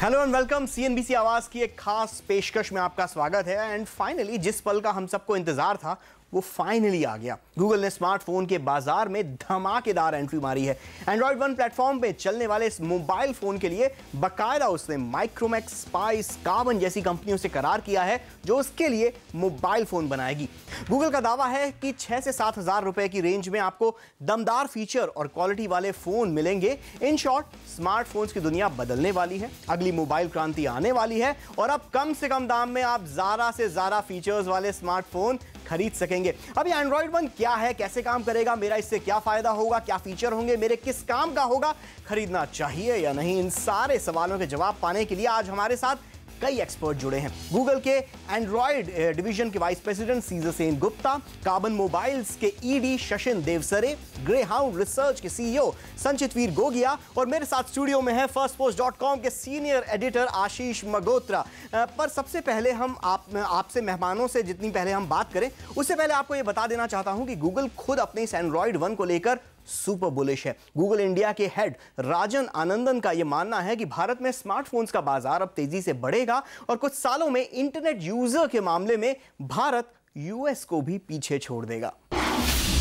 Hello and welcome. CNBC आवाज की एक खास पेशकश में आपका स्वागत है। एंड फाइनली जिस पल का हम सबको इंतजार था वो फाइनली आ गया। गूगल ने स्मार्टफोन के बाजार में धमाकेदार एंट्री मारी है। एंड्रॉइड 1 प्लेटफॉर्म पे चलने वाले इस मोबाइल फोन के लिए बकायदा उसने माइक्रोमैक्स, स्पाइस, कार्बन जैसी कंपनियों से करार किया है जो उसके लिए मोबाइल फोन बनाएगी। गूगल का दावा है कि 6 से 7 हजार रुपए की रेंज में आपको दमदार फीचर और क्वालिटी वाले फोन मिलेंगे। इन शॉर्ट, स्मार्टफोन्स की दुनिया बदलने वाली है, अगली मोबाइल क्रांति आने वाली है और अब कम से कम दाम में आप ज्यादा से ज्यादा फीचर्स वाले स्मार्टफोन खरीद सकेंगे। अब ये एंड्रॉइड 1 क्या है, कैसे काम करेगा, मेरा इससे क्या फायदा होगा, क्या फीचर होंगे, मेरे किस काम का होगा, खरीदना चाहिए या नहीं, इन सारे सवालों के जवाब पाने के लिए आज हमारे साथ कई एक्सपर्ट जुड़े हैं। गूगल के एंड्रॉइड डिवीजन के vice president Caesar Sengupta, Karbonn mobiles के ED Shashin Devsare, Greyhound Research के सीईओ संचित वीर गोगिया और मेरे साथ स्टूडियो में है firstpost.com के सीनियर एडिटर आशीष मगोत्रा। पर सबसे पहले हम आपसे मेहमानों से जितनी पहले हम बात करें उससे पहले आपको यह बता देना चाहता हूं कि गूगल खुद अपने इस एंड्रॉइड 1 को लेकर सुपर बुलिश है। गूगल इंडिया के हेड राजन आनंदन का यह मानना है कि भारत में स्मार्टफोन्स का बाजार अब तेजी से बढ़ेगा और कुछ सालों में इंटरनेट यूजर के मामले में भारत यूएस को भी पीछे छोड़ देगा।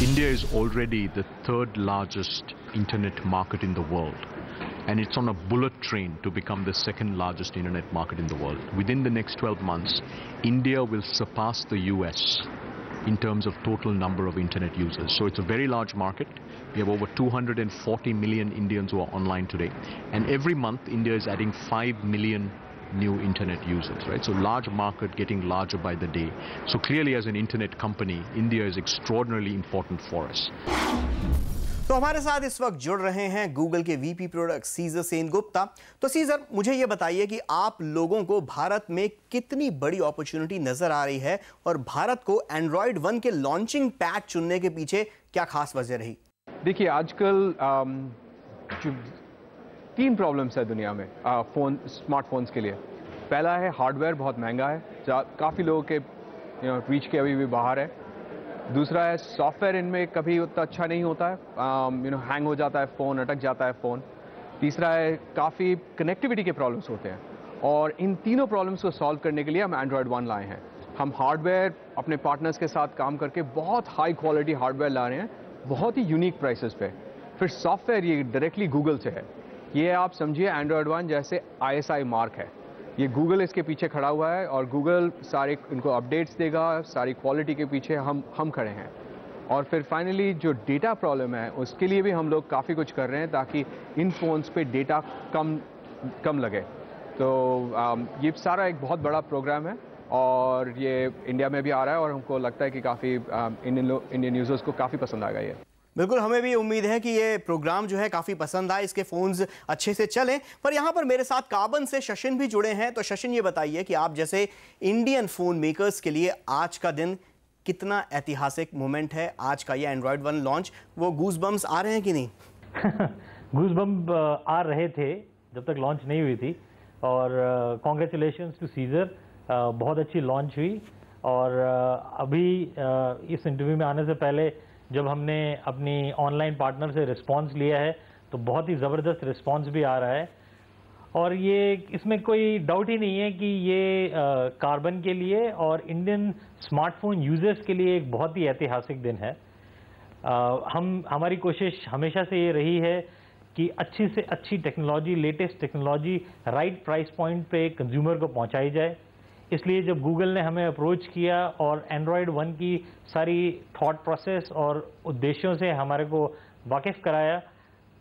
India is already the third largest internet market in the world, and it's on a bullet train to become the second largest internet market in the world. Within the next 12 months, India will surpass the US in terms of total number of internet users. So it's a very large market. We have over 240 million Indians who are online today, and every month India is adding 5 million new internet users, right? So large market getting larger by the day. So clearly as an internet company, India is extraordinarily important for us. तो हमारे साथ इस वक्त जुड़ रहे हैं Google के VP product scissor Sengupta. तो सीजर, मुझे ये बताइए कि आप लोगों को भारत में कितनी बड़ी अपॉर्चुनिटी नजर आ रही है और भारत को एंड्रॉइड 1 के लॉन्चिंग पैड चुनने के पीछे क्या खास वजह रही? देखिए, आजकल 3 प्रॉब्लम्स है दुनिया में स्मार्टफोन्स के लिए। पहला है हार्डवेयर बहुत महंगा है, काफ़ी लोगों के रीच के अभी भी बाहर है। दूसरा है सॉफ्टवेयर इनमें कभी उतना अच्छा नहीं होता है, हैंग हो जाता है फ़ोन, अटक जाता है फ़ोन। तीसरा है काफ़ी कनेक्टिविटी के प्रॉब्लम्स होते हैं। और इन तीनों प्रॉब्लम्स को सॉल्व करने के लिए हम एंड्रॉयड 1 लाए हैं। हम हार्डवेयर अपने पार्टनर्स के साथ काम करके बहुत हाई क्वालिटी हार्डवेयर ला रहे हैं, बहुत ही यूनिक प्राइसेस पे। फिर सॉफ्टवेयर ये डायरेक्टली गूगल से है। ये आप समझिए एंड्रॉयड 1 जैसे ISI मार्क है। ये गूगल इसके पीछे खड़ा हुआ है और गूगल सारे इनको अपडेट्स देगा, सारी क्वालिटी के पीछे हम खड़े हैं। और फिर फाइनली जो डेटा प्रॉब्लम है उसके लिए भी हम लोग काफ़ी कुछ कर रहे हैं ताकि इन फ़ोन्स पे डेटा कम लगे। तो ये सारा एक बहुत बड़ा प्रोग्राम है और ये इंडिया में भी आ रहा है और हमको लगता है कि काफ़ी इंडियन यूज़र्स को काफ़ी पसंद आएगा ये। बिल्कुल, हमें भी उम्मीद है कि ये प्रोग्राम जो है काफ़ी पसंद आए, इसके फ़ोन्स अच्छे से चलें। पर यहाँ पर मेरे साथ कार्बन से शशिन भी जुड़े हैं। तो शशिन, ये बताइए कि आप जैसे इंडियन फ़ोन मेकर्स के लिए आज का दिन कितना ऐतिहासिक मोमेंट है? आज का ये एंड्रॉयड 1 लॉन्च, वो गूज बम्स आ रहे हैं कि नहीं? गूज बम्प आ रहे थे जब तक लॉन्च नहीं हुई थी। और कॉन्ग्रेचुलेशंस टू सीजर, बहुत अच्छी लॉन्च हुई। और अभी इस इंटरव्यू में आने से पहले जब हमने अपनी ऑनलाइन पार्टनर से रिस्पांस लिया है तो बहुत ही ज़बरदस्त रिस्पांस भी आ रहा है। और ये इसमें कोई डाउट ही नहीं है कि ये कार्बन के लिए और इंडियन स्मार्टफोन यूजर्स के लिए एक बहुत ही ऐतिहासिक दिन है। हमारी कोशिश हमेशा से ये रही है कि अच्छी से अच्छी technology, latest technology right price point पे कंज्यूमर को पहुंचाई जाए। इसलिए जब गूगल ने हमें अप्रोच किया और एंड्रॉयड 1 की सारी थॉट प्रोसेस और उद्देश्यों से हमारे को वाकिफ़ कराया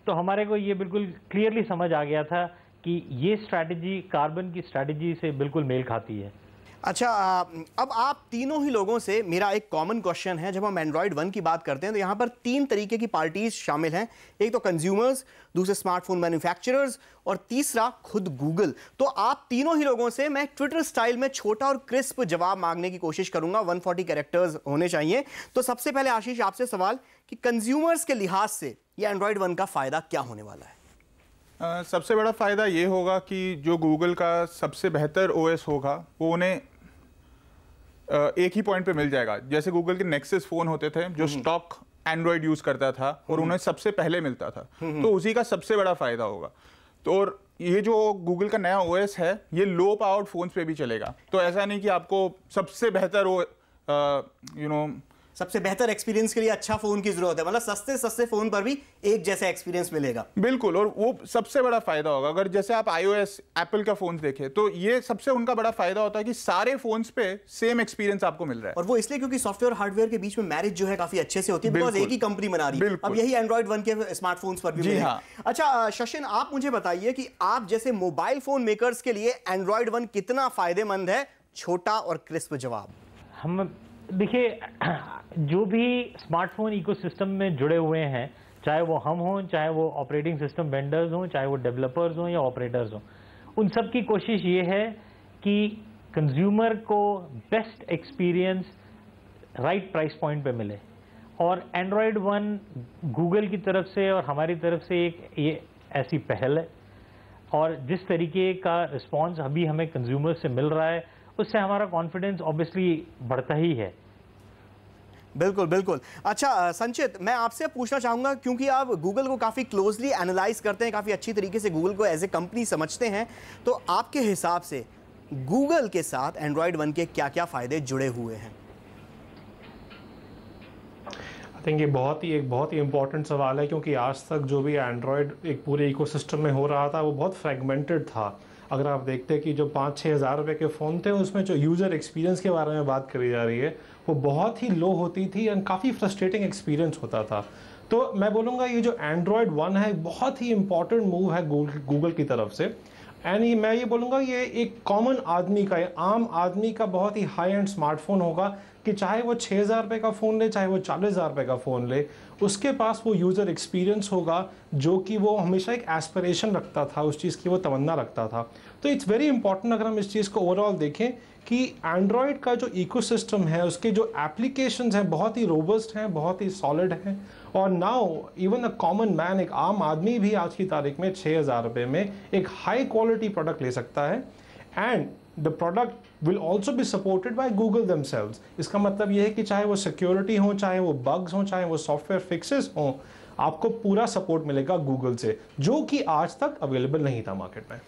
तो हमारे को ये बिल्कुल क्लियरली समझ आ गया था कि ये स्ट्रैटेजी कार्बन की स्ट्रैटेजी से बिल्कुल मेल खाती है। अच्छा, अब आप तीनों ही लोगों से मेरा एक कॉमन क्वेश्चन है। जब हम एंड्रॉयड 1 की बात करते हैं तो यहाँ पर 3 तरीके की पार्टीज शामिल हैं। एक तो कंज्यूमर्स, दूसरे स्मार्टफोन मैन्युफैक्चरर्स और तीसरा खुद गूगल। तो आप तीनों ही लोगों से मैं ट्विटर स्टाइल में छोटा और क्रिस्प जवाब मांगने की कोशिश करूंगा। 140 कैरेक्टर्स होने चाहिए। तो सबसे पहले आशीष, आपसे सवाल कि कंज्यूमर्स के लिहाज से ये एंड्रॉयड 1 का फायदा क्या होने वाला है? सबसे बड़ा फायदा ये होगा कि जो गूगल का सबसे बेहतर OS होगा वो उन्हें एक ही पॉइंट पे मिल जाएगा। जैसे गूगल के नेक्सस फोन होते थे जो स्टॉक एंड्रॉयड यूज करता था और उन्हें सबसे पहले मिलता था, तो उसी का सबसे बड़ा फायदा होगा। तो और ये जो गूगल का नया ओएस है ये लो पावर्ड फोन्स पे भी चलेगा। तो ऐसा नहीं कि आपको सबसे बेहतर सबसे बेहतर एक्सपीरियंस के लिए अच्छा फोन की जरूरत है, मतलब सस्ते सस्ते फोन पर भी एक जैसा एक्सपीरियंस मिलेगा। बिल्कुल, और वो सबसे बड़ा फायदा होगा। अगर जैसे आप iOS एप्पल का फोन देखें तो ये सबसे उनका बड़ा फायदा होता है कि सारे फोन्स पे सेम एक्सपीरियंस आपको मिल रहा है। और वो इसलिए क्योंकि सॉफ्टवेयर और हार्डवेयर के बीच में मैरिज जो है काफी अच्छे से होती है, बिकॉज एक ही कंपनी बना रही है। अब यही एंड्रॉइड 1 के स्मार्टफोन्स पर भी मिलेगा। अच्छा शशिन, आप मुझे बताइए कि आप जैसे मोबाइल फोन मेकर्स के लिए एंड्रॉइड 1 कितना फायदेमंद है? छोटा और क्रिस्प जवाब। हम देखिए, जो भी स्मार्टफोन इकोसिस्टम में जुड़े हुए हैं, चाहे वो हम हों, चाहे वो ऑपरेटिंग सिस्टम वेंडर्स हों, चाहे वो डेवलपर्स हों या ऑपरेटर्स हों, उन सब की कोशिश ये है कि कंज्यूमर को best experience right price point पे मिले। और एंड्रॉयड 1 गूगल की तरफ से और हमारी तरफ से एक ये ऐसी पहल है, और जिस तरीके का रिस्पॉन्स अभी हमें कंज्यूमर से मिल रहा है उससे हमारा कॉन्फिडेंस ऑब्वियसली बढ़ता ही है। बिल्कुल बिल्कुल। अच्छा संचित, मैं आपसे पूछना चाहूंगा, क्योंकि आप गूगल को काफ़ी क्लोजली एनालाइज करते हैं, काफ़ी अच्छी तरीके से गूगल को एज ए कंपनी समझते हैं, तो आपके हिसाब से गूगल के साथ एंड्रॉयड 1 के क्या क्या फ़ायदे जुड़े हुए हैं? आई थिंक ये बहुत ही इंपॉर्टेंट सवाल है, क्योंकि आज तक जो भी एंड्रॉयड एक पूरे इकोसिस्टम में हो रहा था वो बहुत फ्रेगमेंटेड था। अगर आप देखते हैं कि जो 5-6 हज़ार रुपये के फ़ोन थे उसमें जो यूज़र एक्सपीरियंस के बारे में बात करी जा रही है वो बहुत ही लो होती थी एंड काफ़ी फ्रस्ट्रेटिंग एक्सपीरियंस होता था। तो मैं बोलूँगा ये जो एंड्रॉयड 1 है बहुत ही इंपॉर्टेंट मूव है गूगल की तरफ से। एंड मैं ये बोलूँगा ये एक कॉमन आदमी का, आम आदमी का बहुत ही हाई एंड स्मार्टफोन होगा कि चाहे वो 6,000 रुपये का फ़ोन ले, चाहे वो 40,000 रुपये का फ़ोन ले, उसके पास वो यूज़र एक्सपीरियंस होगा जो कि वो हमेशा एक एस्पिरेशन रखता था, उस चीज़ की वो तमन्ना रखता था। तो इट्स वेरी इंपॉर्टेंट अगर हम इस चीज़ को ओवरऑल देखें कि एंड्रॉयड का जो इकोसिस्टम है, उसके जो एप्लीकेशंस हैं बहुत ही रोबस्ट हैं, बहुत ही सॉलिड हैं। और now even a common man, एक आम आदमी भी आज की तारीख में 6,000 रुपये में एक हाई क्वालिटी प्रोडक्ट ले सकता है। And the product will also be supported by Google themselves. इसका मतलब यह है कि चाहे वो सिक्योरिटी हो, चाहे वो बग्स हो, चाहे वो सॉफ्टवेयर फिक्सेस हो, आपको पूरा सपोर्ट मिलेगा गूगल से, जो कि आज तक अवेलेबल नहीं था मार्केट में।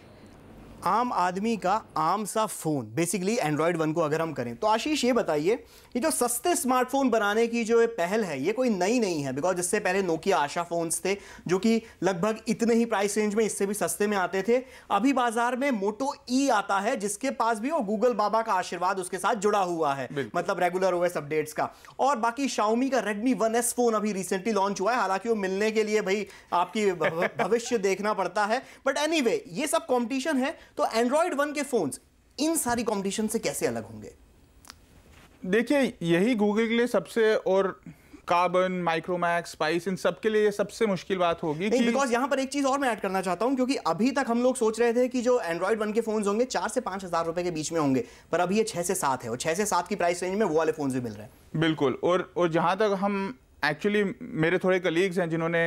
आम आदमी का आम सा फोन, बेसिकली एंड्रॉयड 1 को अगर हम करें तो आशीष ये बताइए कि जो सस्ते स्मार्टफोन बनाने की जो पहल है ये कोई नई नहीं है, बिकॉज इससे पहले नोकिया आशा फोन्स थे जो कि लगभग इतने ही प्राइस रेंज में, इससे भी सस्ते में आते थे। अभी बाजार में मोटो ई आता है जिसके पास भी वो गूगल बाबा का आशीर्वाद उसके साथ जुड़ा हुआ है, मतलब रेगुलर ओएस अपडेट्स का। और बाकी शाओमी का रेडमी 1S फोन अभी रिसेंटली लॉन्च हुआ है, हालांकि वो मिलने के लिए भाई आपकी भविष्य देखना पड़ता है, बट एनीवे ये सब कॉम्पिटिशन है। तो एंड्रॉयड 1 के फोन्स इन सारी कंपटीशन से कैसे अलग होंगे? देखिए यही गूगल के लिए सबसे, और कार्बन, माइक्रोमैक्स, स्पाइस, इन सब के लिए ये सबसे मुश्किल बात होगी। नहीं, बिकॉज यहां पर एक चीज और मैं ऐड करना चाहता हूं, क्योंकि अभी तक हम लोग सोच रहे थे कि जो एंड्रॉयड 1 के फोन्स होंगे 4 से 5 हज़ार रुपए के बीच में होंगे, पर अभी ये 6 से 7 है, और 6 से 7 की प्राइस रेंज में वो वाले फोन्स भी मिल रहे हैं। बिल्कुल, और जहां तक हम एक्चुअली, मेरे थोड़े कलीग्स हैं जिन्होंने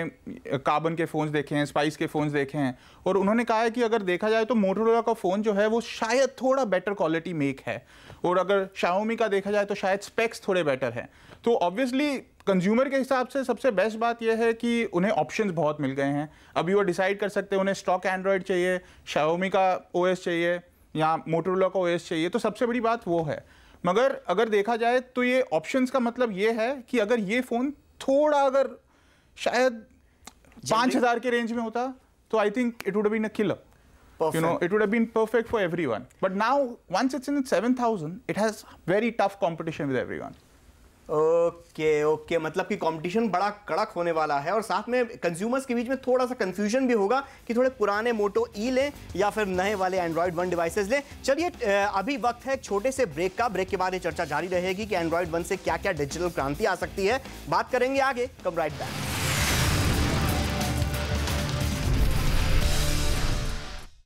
कार्बन के फ़ोन्स देखे हैं, स्पाइस के फ़ोन्स देखे हैं, और उन्होंने कहा है कि अगर देखा जाए तो मोटोरोला का फ़ोन जो है वो शायद थोड़ा बेटर क्वालिटी मेक है, और अगर शाओमी का देखा जाए तो शायद स्पेक्स थोड़े बेटर हैं। तो ऑब्वियसली कंज्यूमर के हिसाब से सबसे बेस्ट बात यह है कि उन्हें ऑप्शंस बहुत मिल गए हैं। अभी वो डिसाइड कर सकते हैं उन्हें स्टॉक एंड्रॉयड चाहिए, शाओमी का ओएस चाहिए या मोटोरोला का ओएस चाहिए, तो सबसे बड़ी बात वो है। मगर अगर देखा जाए तो ये ऑप्शंस का मतलब ये है कि अगर ये फ़ोन थोड़ा अगर शायद 5,000 के रेंज में होता तो I think it would have been a killer, you know, it would have been perfect for everyone, but now once it's in 7,000 it has very tough competition with everyone. Okay, मतलब कि competition बड़ा कड़क होने वाला है, और साथ में कंज्यूमर्स के बीच में थोड़ा सा कंफ्यूजन भी होगा कि थोड़े पुराने मोटो ई लें या फिर नए वाले एंड्रॉयड 1 डिवाइसेस लें। चलिए अभी वक्त है एक छोटे से ब्रेक का। ब्रेक के बाद ये चर्चा जारी रहेगी कि एंड्रॉयड 1 से क्या क्या डिजिटल क्रांति आ सकती है। बात करेंगे आगे, कम राइट बैक।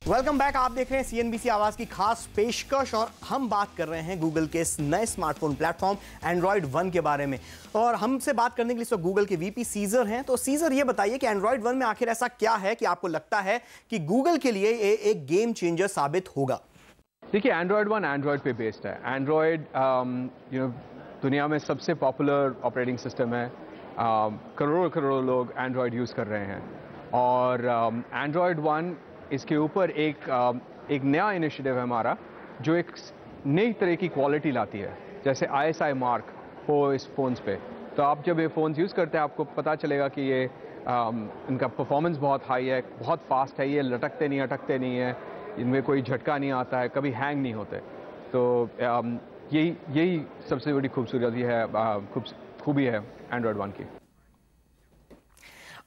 वेलकम बैक, आप देख रहे हैं सीएनबीसी आवाज की खास पेशकश, और हम बात कर रहे हैं गूगल के इस नए स्मार्टफोन प्लेटफॉर्म एंड्रॉयड 1 के बारे में। और हमसे बात करने के लिए गूगल के वीपी सीजर हैं। तो सीजर ये बताइए कि एंड्रॉयड 1 में आखिर ऐसा क्या है कि आपको लगता है कि गूगल के लिए ये एक गेम चेंजर साबित होगा? देखिए एंड्रॉयड 1 एंड्रॉयड पे बेस्ड है। एंड्रॉयड दुनिया में सबसे पॉपुलर ऑपरेटिंग सिस्टम है, करोड़ों लोग एंड्रॉयड यूज़ कर रहे हैं, और एंड्रॉयड 1 इसके ऊपर एक नया इनिशिएटिव है हमारा जो एक नई तरह की क्वालिटी लाती है, जैसे ISI मार्क हो इस फ़ोन्स पे। तो आप जब ये फ़ोन्स यूज़ करते हैं आपको पता चलेगा कि ये इनका परफॉर्मेंस बहुत हाई है, बहुत फास्ट है, ये लटकते नहीं अटकते नहीं है, इनमें कोई झटका नहीं आता है, कभी हैंग नहीं होते। तो यही सबसे बड़ी खूबी है एंड्रॉयड 1 की।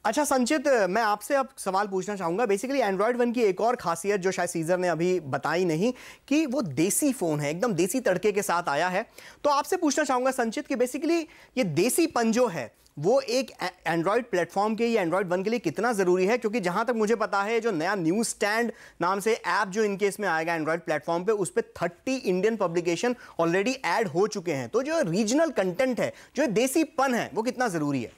अच्छा संचित, मैं आपसे अब सवाल पूछना चाहूंगा। बेसिकली एंड्रॉयड 1 की एक और खासियत जो शायद सीजर ने अभी बताई नहीं, कि वो देसी फोन है, एकदम देसी तड़के के साथ आया है। तो आपसे पूछना चाहूंगा संचित कि बेसिकली ये देसीपन जो है वो एक एंड्रॉयड प्लेटफॉर्म के या एंड्रॉयड 1 के लिए कितना ज़रूरी है? क्योंकि जहां तक मुझे पता है जो नया न्यूज़ स्टैंड नाम से ऐप जो इनके इसमें आएगा एंड्रॉयड प्लेटफॉर्म पे, उस पर 30 इंडियन पब्लिकेशन ऑलरेडी ऐड हो चुके हैं। तो जो रीजनल कंटेंट है, जो देसीपन है, वो कितना ज़रूरी है?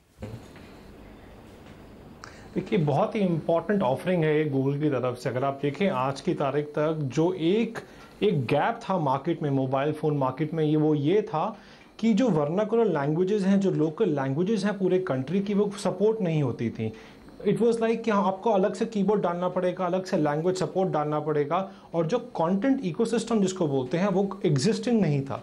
देखिए, बहुत ही इंपॉर्टेंट ऑफरिंग है ये गूगल की तरफ से। अगर आप देखें आज की तारीख तक जो एक गैप था मार्केट में, मोबाइल फ़ोन मार्केट में, ये था कि जो वर्नाकुलर लैंग्वेजेस हैं, जो लोकल लैंग्वेजेस हैं पूरे कंट्री की, वो सपोर्ट नहीं होती थी। इट वॉज लाइक कि आपको अलग से कीबोर्ड डालना पड़ेगा, अलग से लैंग्वेज सपोर्ट डालना पड़ेगा, और जो कंटेंट इकोसिस्टम जिसको बोलते हैं वो एग्जिस्टिंग नहीं था।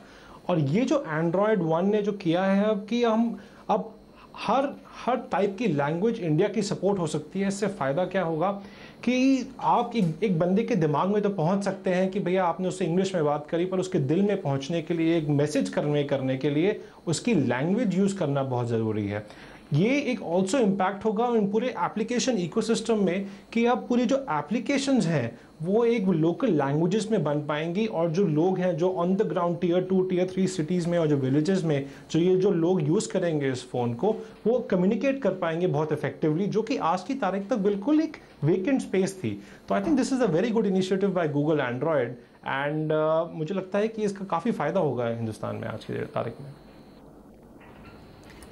और ये जो एंड्रॉयड 1 ने जो किया है अब कि हम अब हर टाइप की लैंग्वेज इंडिया की सपोर्ट हो सकती है। इससे फ़ायदा क्या होगा कि आप एक बंदे के दिमाग में तो पहुंच सकते हैं कि भैया आपने उससे इंग्लिश में बात करी, पर उसके दिल में पहुंचने के लिए, एक मैसेज करने के लिए उसकी लैंग्वेज यूज़ करना बहुत ज़रूरी है। ये एक ऑल्सो इम्पैक्ट होगा इन पूरे एप्लीकेशन इकोसिस्टम में कि अब पूरी जो एप्लीकेशंस हैं वो एक लोकल लैंग्वेजेस में बन पाएंगी, और जो लोग हैं जो on the ground tier 2 tier 3 cities में और जो विलेजेस में जो लोग यूज़ करेंगे इस फ़ोन को, वो कम्युनिकेट कर पाएंगे बहुत इफेक्टिवली, जो कि आज की तारीख तक बिल्कुल एक वेकेंट स्पेस थी। तो I think this is a very good initiative by Google Android, and मुझे लगता है कि इसका काफ़ी फ़ायदा होगा हिंदुस्तान में आज की तारीख में।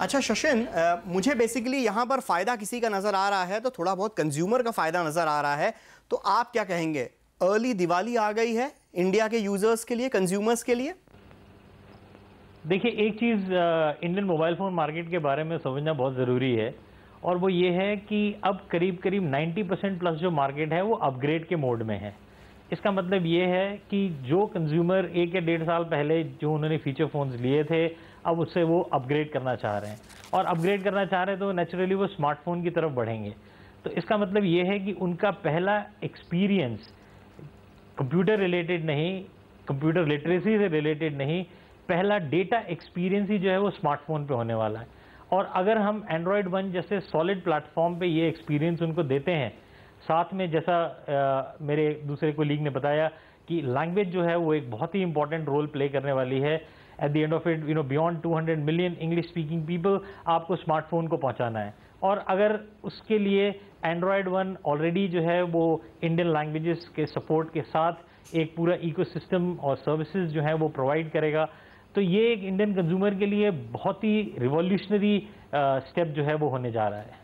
अच्छा शशिन, मुझे बेसिकली यहाँ पर फ़ायदा किसी का नज़र आ रहा है तो थोड़ा बहुत कंज्यूमर का फ़ायदा नज़र आ रहा है। तो आप क्या कहेंगे, अर्ली दिवाली आ गई है इंडिया के यूज़र्स के लिए, कंज्यूमर्स के लिए? देखिए, एक चीज़ इंडियन मोबाइल फ़ोन मार्केट के बारे में समझना बहुत ज़रूरी है, और वो ये है कि अब करीब 90% प्लस जो मार्केट है वो अपग्रेड के मोड में है। इसका मतलब ये है कि जो कंज्यूमर 1 या 1.5 साल पहले जो उन्होंने फीचर फ़ोन्स लिए थे, अब उससे वो अपग्रेड करना चाह रहे हैं, और अपग्रेड करना चाह रहे हैं तो नेचुरली वो स्मार्टफोन की तरफ बढ़ेंगे। तो इसका मतलब ये है कि उनका पहला एक्सपीरियंस कंप्यूटर रिलेटेड नहीं, कंप्यूटर लिटरेसी से रिलेटेड नहीं, पहला डेटा एक्सपीरियंस ही जो है वो स्मार्टफोन पे होने वाला है। और अगर हम एंड्रॉयड 1 जैसे सॉलिड प्लेटफॉर्म पे ये एक्सपीरियंस उनको देते हैं, साथ में जैसा मेरे दूसरे कोलीग ने बताया कि लैंग्वेज जो है वो एक बहुत ही इंपॉर्टेंट रोल प्ले करने वाली है। At the end of it, beyond 200 million English speaking people आपको स्मार्टफोन को पहुंचाना है, और अगर उसके लिए एंड्रॉयड 1 ऑलरेडी जो है वो इंडियन लैंग्वेजेस के सपोर्ट के साथ एक पूरा इकोसिस्टम और सर्विसेज जो है वो प्रोवाइड करेगा, तो ये एक इंडियन कंज्यूमर के लिए बहुत ही रिवॉल्यूशनरी स्टेप जो है वो होने जा रहा है।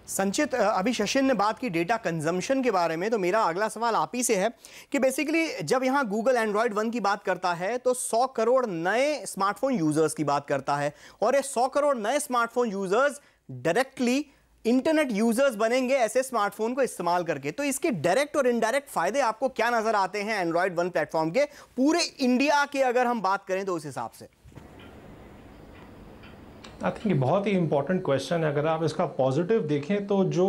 संचित, अभी शशिन ने बात की डेटा कंजम्पशन के बारे में, तो मेरा अगला सवाल आप ही से है कि बेसिकली जब यहाँ गूगल एंड्रॉयड 1 की बात करता है तो 100 करोड़ नए स्मार्टफोन यूजर्स की बात करता है, और ये 100 करोड़ नए smartphone users directly internet users बनेंगे ऐसे स्मार्टफोन को इस्तेमाल करके। तो इसके डायरेक्ट और इनडायरेक्ट फायदे आपको क्या नजर आते हैं एंड्रॉयड 1 प्लेटफॉर्म के, पूरे इंडिया के अगर हम बात करें तो उस हिसाब से? आई थिंक ये बहुत ही इंपॉर्टेंट क्वेश्चन है। अगर आप इसका पॉजिटिव देखें तो जो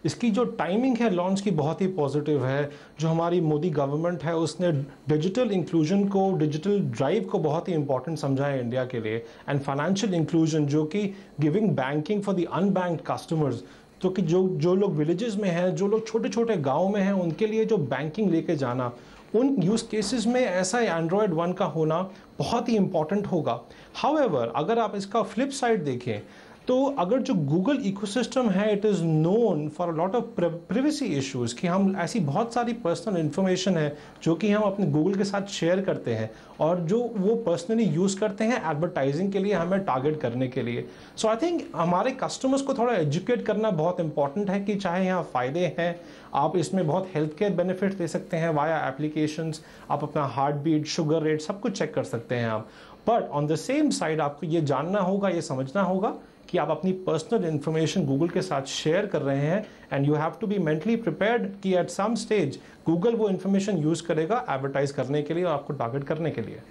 इसकी जो टाइमिंग है लॉन्च की बहुत ही पॉजिटिव है। जो हमारी मोदी गवर्नमेंट है उसने डिजिटल इंक्लूजन को, डिजिटल ड्राइव को बहुत ही इंपॉर्टेंट समझा है इंडिया के लिए, एंड फाइनेंशियल इंक्लूजन जो कि giving banking for the unbanked customers, तो कि जो लोग विलेजेस में हैं, जो लोग छोटे छोटे गाँव में हैं, उनके लिए जो बैंकिंग लेके जाना, उन यूज़ केसेस में ऐसा एंड्रॉयड 1 का होना बहुत ही इंपॉर्टेंट होगा। हाउएवर, अगर आप इसका फ्लिप साइड देखें तो अगर जो गूगल इकोसिस्टम है it is known for a lot of privacy issues, कि हम ऐसी बहुत सारी पर्सनल इन्फॉर्मेशन है जो कि हम अपने गूगल के साथ शेयर करते हैं, और जो वो पर्सनली यूज़ करते हैं एडवर्टाइजिंग के लिए, हमें टारगेट करने के लिए। सो आई थिंक हमारे कस्टमर्स को थोड़ा एजुकेट करना बहुत इंपॉर्टेंट है कि चाहे यहाँ फ़ायदे हैं, आप इसमें बहुत हेल्थ केयर बेनिफिट दे सकते हैं वाया एप्लीकेशंस, आप अपना हार्ट बीट, शुगर रेट सब कुछ चेक कर सकते हैं आप। But on the same side आपको ये जानना होगा, ये समझना होगा कि आप अपनी पर्सनल इन्फॉर्मेशन गूगल के साथ शेयर कर रहे हैं, and you have to be mentally prepared कि एट सम स्टेज गूगल वो इन्फॉर्मेशन यूज़ करेगा एडवर्टाइज करने के लिए और आपको टारगेट करने के लिए।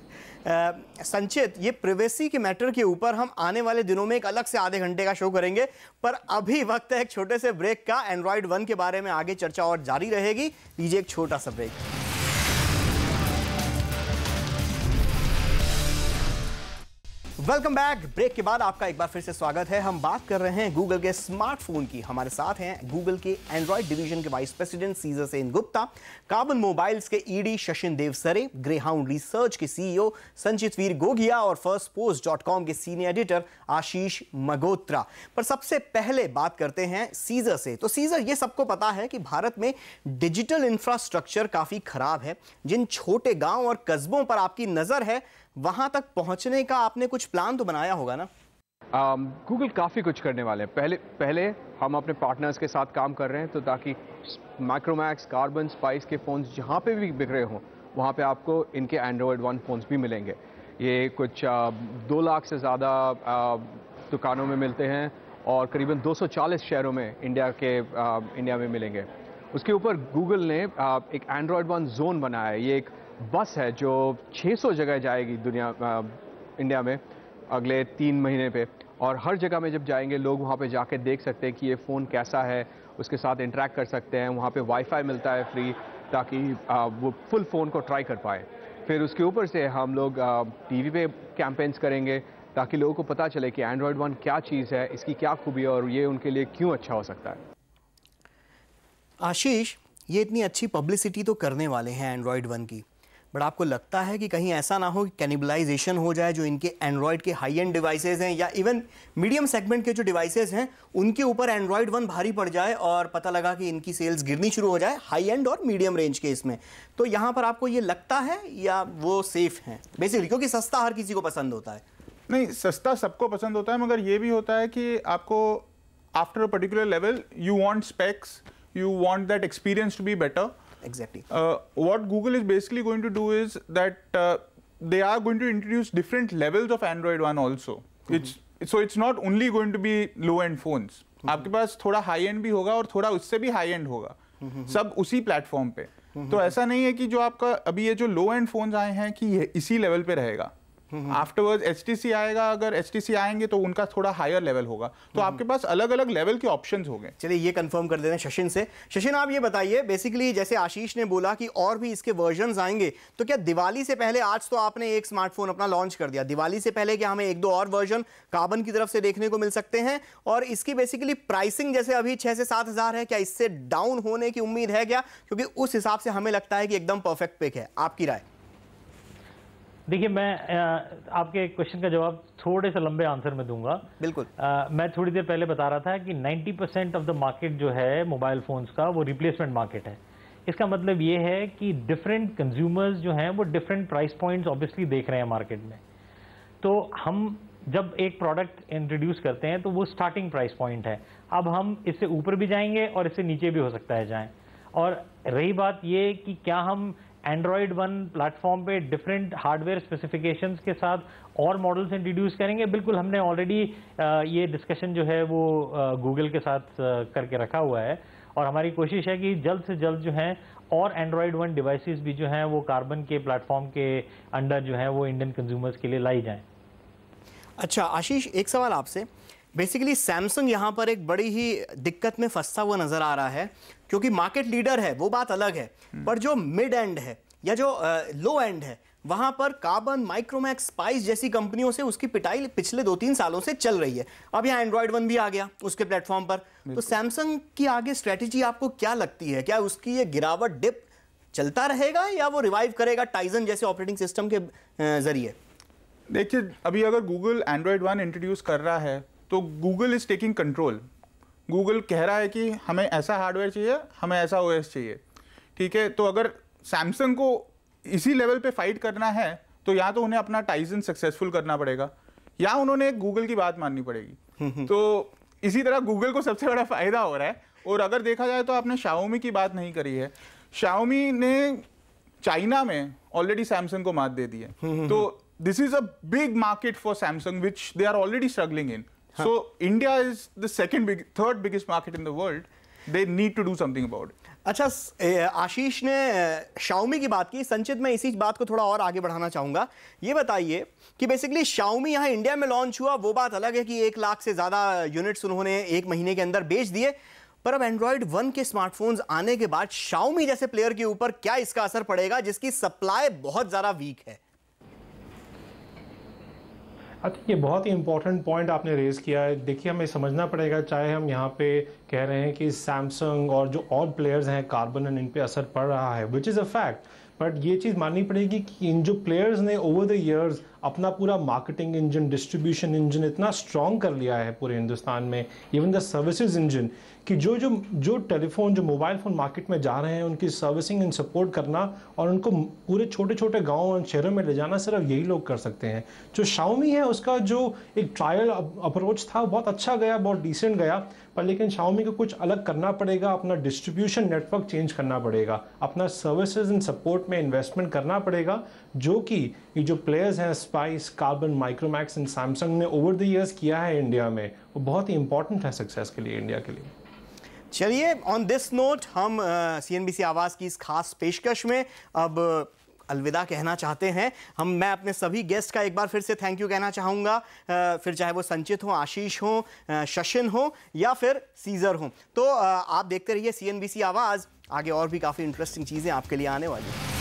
संचित, ये प्राइवेसी के मैटर के ऊपर हम आने वाले दिनों में एक अलग से आधे घंटे का शो करेंगे, पर अभी वक्त है एक छोटे से ब्रेक का। एंड्रॉइड 1 के बारे में आगे चर्चा और जारी रहेगी, लीजिए एक छोटा सा ब्रेक। Welcome back. ब्रेक के बाद आपका एक बार फिर से स्वागत है। हम बात कर रहे हैं गूगल के स्मार्टफोन की। हमारे साथ हैं गूगल के एंड्रॉइड डिवीजन के vice president Caesar Sengupta, Karbonn mobiles के ED Shashin Devsare, Greyhound Research के सीईओ संचित वीर गोगिया और firstpost.com के सीनियर एडिटर आशीष मगोत्रा। पर सबसे पहले बात करते हैं सीजर से। तो सीजर, ये सबको पता है कि भारत में डिजिटल इंफ्रास्ट्रक्चर काफी खराब है। जिन छोटे गांव और कस्बों पर आपकी नजर है, वहां तक पहुंचने का आपने कुछ प्लान तो बनाया होगा ना? गूगल काफ़ी कुछ करने वाले हैं। पहले हम अपने पार्टनर्स के साथ काम कर रहे हैं, तो ताकि माइक्रोमैक्स, कार्बन, स्पाइस के फ़ोन्स जहाँ पे भी बिक रहे हों, वहाँ पे आपको इनके एंड्रॉयड 1 फ़ोन्स भी मिलेंगे। ये कुछ 2 लाख से ज़्यादा दुकानों में मिलते हैं और करीबन 240 शहरों में इंडिया में मिलेंगे। उसके ऊपर गूगल ने एक एंड्रॉयड 1 जोन बनाया है। ये एक बस है जो 600 जगह जाएगी इंडिया में अगले 3 महीने पे, और हर जगह में जब जाएंगे लोग वहाँ पे जाके देख सकते हैं कि ये फ़ोन कैसा है, उसके साथ इंटरेक्ट कर सकते हैं। वहाँ पे वाईफाई मिलता है फ्री, ताकि वो फुल फ़ोन को ट्राई कर पाए। फिर उसके ऊपर से हम लोग टीवी पे कैंपेन्स करेंगे, ताकि लोगों को पता चले कि एंड्रॉयड 1 क्या चीज़ है, इसकी क्या खूबी है और ये उनके लिए क्यों अच्छा हो सकता है। आशीष, ये इतनी अच्छी पब्लिसिटी तो करने वाले हैं एंड्रॉयड 1 की, बट आपको लगता है कि कहीं ऐसा ना हो कि कैनिबलाइजेशन हो जाए जो इनके एंड्रॉयड के हाई एंड डिवाइसेज हैं या इवन मीडियम सेगमेंट के जो डिवाइसेज हैं उनके ऊपर एंड्रॉयड 1 भारी पड़ जाए और पता लगा कि इनकी सेल्स गिरनी शुरू हो जाए हाई एंड और मीडियम रेंज के इसमें? तो यहाँ पर आपको ये लगता है या वो सेफ हैं बेसिकली, क्योंकि सस्ता हर किसी को पसंद होता है? नहीं, सस्ता सबको पसंद होता है, मगर ये भी होता है कि आपको after a particular level you want specs, you want that experience to be better. Exactly. What Google is basically going to do is that they are going to introduce different levels of Android 1 also. It's not only going to be low-end phones. आपके पास थोड़ा high-end भी होगा और थोड़ा उससे भी high-end होगा, सब उसी प्लेटफॉर्म पे। तो ऐसा नहीं है कि जो आपका अभी ये जो low-end phones आए हैं कि ये इसी लेवल पे रहेगा। आफ्टरवर्ड HTC आएगा, अगर HTC आएंगे तो उनका थोड़ा हायर लेवल होगा। तो आपके पास अलग अलग लेवल के ऑप्शंस होंगे। चलिए ये कंफर्म कर देते हैं शशिन से। शशिन, आप ये बताइए, बेसिकली जैसे आशीष ने बोला कि और भी इसके वर्जन्स आएंगे, तो क्या दिवाली से पहले, आज तो आपने एक स्मार्टफोन अपना लॉन्च कर दिया, दिवाली से पहले क्या हमें 1-2 और वर्जन कार्बन की तरफ से देखने को मिल सकते हैं? और इसकी बेसिकली प्राइसिंग जैसे अभी 6 से 7 हज़ार है, क्या इससे डाउन होने की उम्मीद है क्या? क्योंकि उस हिसाब से हमें लगता है कि एकदम परफेक्ट पिक है। आपकी राय? देखिए, मैं आपके क्वेश्चन का जवाब थोड़े से लंबे आंसर में दूंगा। बिल्कुल। मैं थोड़ी देर पहले बता रहा था कि 90% ऑफ द मार्केट जो है मोबाइल फोन्स का, वो रिप्लेसमेंट मार्केट है। इसका मतलब ये है कि डिफरेंट कंज्यूमर्स जो हैं वो डिफरेंट प्राइस पॉइंट्स ऑब्वियसली देख रहे हैं मार्केट में। तो हम जब एक प्रोडक्ट इंट्रोड्यूस करते हैं तो वो स्टार्टिंग प्राइस पॉइंट है। अब हम इससे ऊपर भी जाएंगे और इससे नीचे भी हो सकता है जाएं। और रही बात ये कि क्या हम एंड्रॉयड 1 प्लेटफॉर्म पे डिफरेंट हार्डवेयर स्पेसिफिकेशंस के साथ और मॉडल्स इंट्रोड्यूस करेंगे, बिल्कुल हमने ऑलरेडी ये डिस्कशन जो है वो गूगल के साथ करके रखा हुआ है। और हमारी कोशिश है कि जल्द से जल्द जो है और एंड्रॉयड 1 डिवाइसेस भी जो हैं वो कार्बन के प्लेटफॉर्म के अंडर जो है वो इंडियन कंज्यूमर्स के लिए लाई जाएं। अच्छा आशीष, एक सवाल आपसे। बेसिकली सैमसंग यहाँ पर एक बड़ी ही दिक्कत में फंसता हुआ नजर आ रहा है, क्योंकि मार्केट लीडर है वो बात अलग है, पर जो मिड एंड है या जो लो एंड है वहां पर कार्बन, माइक्रोमैक्स, स्पाइस जैसी कंपनियों से उसकी पिटाई पिछले 2-3 सालों से चल रही है। अब यहाँ एंड्रॉयड 1 भी आ गया उसके प्लेटफॉर्म पर, तो सैमसंग की आगे स्ट्रेटेजी आपको क्या लगती है? क्या उसकी ये गिरावट, डिप चलता रहेगा या वो रिवाइव करेगा टाइजन जैसे ऑपरेटिंग सिस्टम के जरिए? देखिए, अभी अगर गूगल एंड्रॉयड 1 इंट्रोड्यूस कर रहा है तो Google is taking control. Google कह रहा है कि हमें ऐसा हार्डवेयर चाहिए, हमें ऐसा ओएस चाहिए, ठीक है। तो अगर सैमसंग को इसी लेवल पे फाइट करना है तो या तो उन्हें अपना टाइजन सक्सेसफुल करना पड़ेगा या उन्होंने गूगल की बात माननी पड़ेगी। तो इसी तरह गूगल को सबसे बड़ा फायदा हो रहा है। और अगर देखा जाए तो आपने शाओमी की बात नहीं करी है। शाओमी ने चाइना में ऑलरेडी सैमसंग को मात दे दी है। तो this is a big market for Samsung which they are already struggling in. So India is the third biggest market in the world. They need to do something about it. अच्छा, आशीष ने Xiaomi की बात की। संचित, मैं इसी बात को थोड़ा और आगे बढ़ाना चाहूंगा। ये बताइए कि बेसिकली Xiaomi यहाँ इंडिया में लॉन्च हुआ, वो बात अलग है कि 1 लाख से ज्यादा यूनिट्स उन्होंने 1 महीने के अंदर बेच दिए, पर अब Android 1 के स्मार्टफोन्स आने के बाद Xiaomi जैसे प्लेयर के ऊपर क्या इसका असर पड़ेगा, जिसकी सप्लाई बहुत ज्यादा वीक है? आई थिंक ये बहुत ही इंपॉर्टेंट पॉइंट आपने रेज किया है। देखिए, हमें समझना पड़ेगा, चाहे हम यहाँ पे कह रहे हैं कि सैमसंग और जो और प्लेयर्स हैं कार्बन एंड इन पे असर पड़ रहा है, which is a fact, but ये चीज़ माननी पड़ेगी कि इन जो प्लेयर्स ने ओवर द ईयर्स अपना पूरा मार्केटिंग इंजन, डिस्ट्रीब्यूशन इंजन इतना स्ट्रॉन्ग कर लिया है पूरे हिंदुस्तान में, इवन द सर्विसेज इंजन, कि जो टेलीफोन, जो मोबाइल फ़ोन मार्केट में जा रहे हैं उनकी सर्विसिंग एंड सपोर्ट करना और उनको पूरे छोटे छोटे गाँव और शहरों में ले जाना सिर्फ यही लोग कर सकते हैं। जो Xiaomi है उसका जो एक ट्रायल अप्रोच था बहुत अच्छा गया, बहुत डिसेंट गया, पर लेकिन Xiaomi को कुछ अलग करना पड़ेगा, अपना डिस्ट्रीब्यूशन नेटवर्क चेंज करना पड़ेगा, अपना सर्विसेज एंड सपोर्ट में इन्वेस्टमेंट करना पड़ेगा, जो कि ये जो प्लेयर्स हैं spice, carbon, Micromax and Samsung ने ओवर द ईयर्स किया है इंडिया में, वो बहुत ही इंपॉर्टेंट है सक्सेस के लिए, इंडिया के लिए। चलिए, ऑन दिस नोट हम CNBC आवाज़ की इस खास पेशकश में अब अलविदा कहना चाहते हैं। मैं अपने सभी गेस्ट का एक बार फिर से थैंक यू कहना चाहूँगा, फिर चाहे वो संचित हो, आशीष हो, शशिन हो या फिर सीजर हो। तो आप देखते रहिए CNBC आवाज़, आगे और भी काफ़ी इंटरेस्टिंग चीज़ें आपके लिए आने वाली हैं।